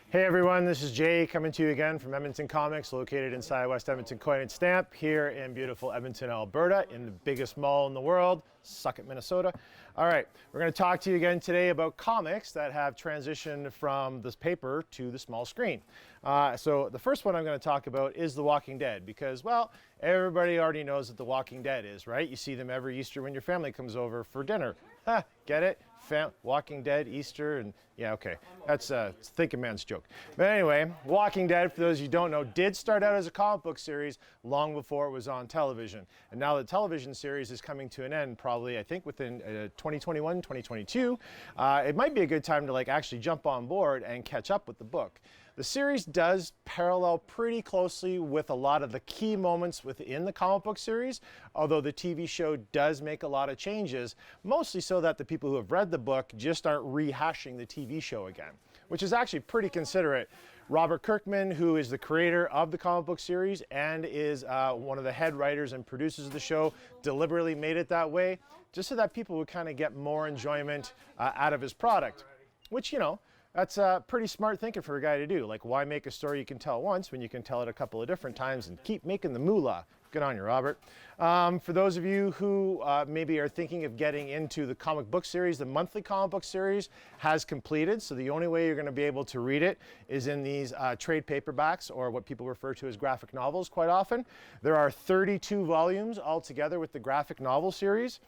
Hey everyone, this is Jay coming to you again from Edmonton Comics, located inside West Edmonton Coin and Stamp here in beautiful Edmonton, Alberta, in the biggest mall in the world. Suck it, Minnesota. All right, we're going to talk to you again today about comics that have transitioned from this paper to the small screen. So the first one I'm going to talk about is The Walking Dead because, well, everybody already knows what The Walking Dead is, right? You see them every Easter when your family comes over for dinner. Get it? Walking Dead, Easter, and yeah, okay. That's a thinking man's joke. But anyway, Walking Dead, for those of you who don't know, did start out as a comic book series long before it was on television. And now the television series is coming to an end, probably, I think, within 2021, 2022. It might be a good time to actually jump on board and catch up with the book. The series does parallel pretty closely with a lot of the key moments within the comic book series, although the TV show does make a lot of changes, mostly so that the people who have read the book just aren't rehashing the TV show again, which is actually pretty considerate. Robert Kirkman, who is the creator of the comic book series and is one of the head writers and producers of the show, deliberately made it that way, just so that people would kind of get more enjoyment out of his product, which, you know, that's pretty smart thinking for a guy to do. Like, why make a story you can tell once when you can tell it a couple of different times and keep making the moolah? Good on you, Robert. For those of you who maybe are thinking of getting into the comic book series, the monthly comic book series has completed. So the only way you're going to be able to read it is in these trade paperbacks, or what people refer to as graphic novels quite often. There are 32 volumes altogether with the graphic novel series.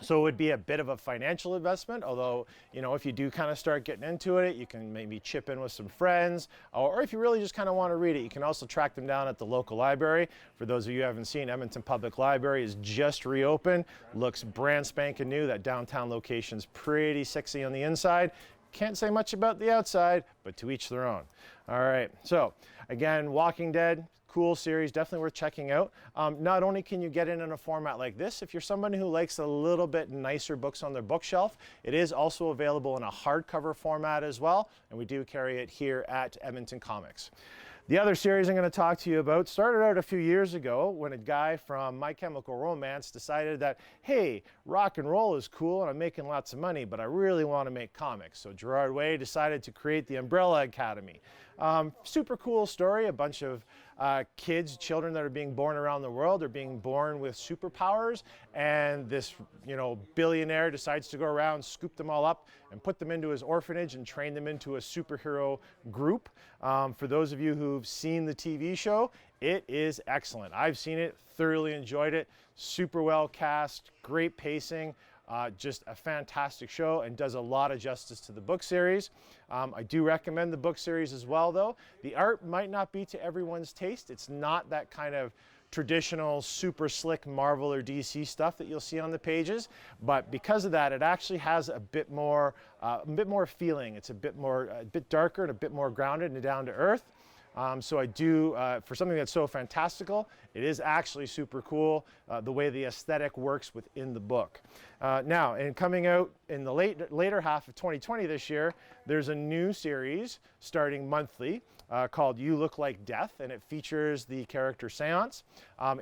So it would be a bit of a financial investment, although, you know, if you do kind of start getting into it, you can maybe chip in with some friends, or if you really just kind of want to read it, you can also track them down at the local library. For those of you who haven't seen, Edmonton Public Library is just reopened, looks brand spanking new. That downtown location's pretty sexy on the inside. Can't say much about the outside, but to each their own. All right, so again, Walking Dead, cool series, definitely worth checking out. Not only can you get it in a format like this, if you're somebody who likes a little bit nicer books on their bookshelf, it is also available in a hardcover format as well, and we do carry it here at Edmonton Comics. The other series I'm going to talk to you about started out a few years ago when a guy from My Chemical Romance decided that, hey, rock and roll is cool and I'm making lots of money, but I really want to make comics. So Gerard Way decided to create the Umbrella Academy. Super cool story. A bunch of children that are being born around the world are being born with superpowers, and this, billionaire decides to go around, scoop them all up, and put them into his orphanage and train them into a superhero group. For those of you who've seen the TV show, it is excellent. I've seen it, thoroughly enjoyed it, super well cast, great pacing. Just a fantastic show and does a lot of justice to the book series. I do recommend the book series as well, though. The art might not be to everyone's taste. It's not that kind of traditional super slick Marvel or DC stuff that you'll see on the pages, but because of that, it actually has a bit more feeling. It's a bit darker and a bit more grounded and down to earth. So I do, for something that's so fantastical, it is actually super cool the way the aesthetic works within the book. Now, and coming out in the later half of 2020 this year, there's a new series starting monthly called You Look Like Death, and it features the character Seance.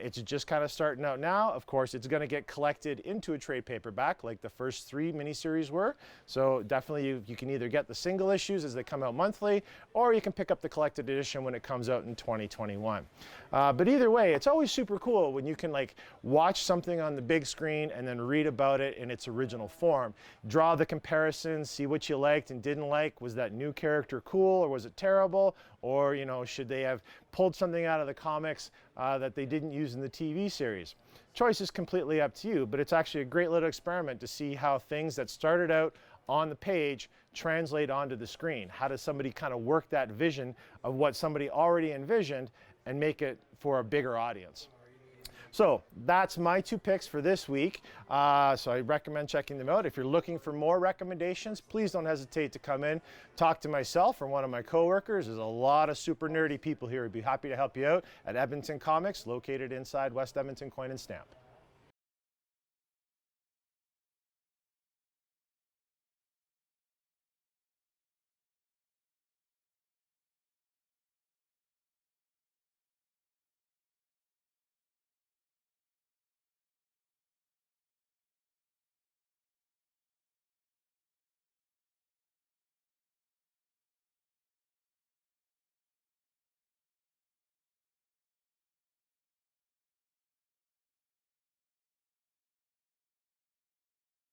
It's just kind of starting out now. Of course, it's going to get collected into a trade paperback like the first 3 miniseries were. So definitely you can either get the single issues as they come out monthly, or you can pick up the collected edition when it comes out in 2021. But either way, it's always super cool when you can watch something on the big screen and then read about it in its original form. Draw the comparisons, see what you liked and didn't like. Was that new character cool or was it terrible? Or, should they have pulled something out of the comics that they didn't use in the TV series? Choice is completely up to you, but it's actually a great little experiment to see how things that started out on the page translate onto the screen. How does somebody kind of work that vision of what somebody already envisioned and make it for a bigger audience? So that's my 2 picks for this week. So I recommend checking them out. If you're looking for more recommendations, please don't hesitate to come in, talk to myself or one of my coworkers. There's a lot of super nerdy people here who'd be happy to help you out at Edmonton Comics, located inside West Edmonton Coin and Stamp.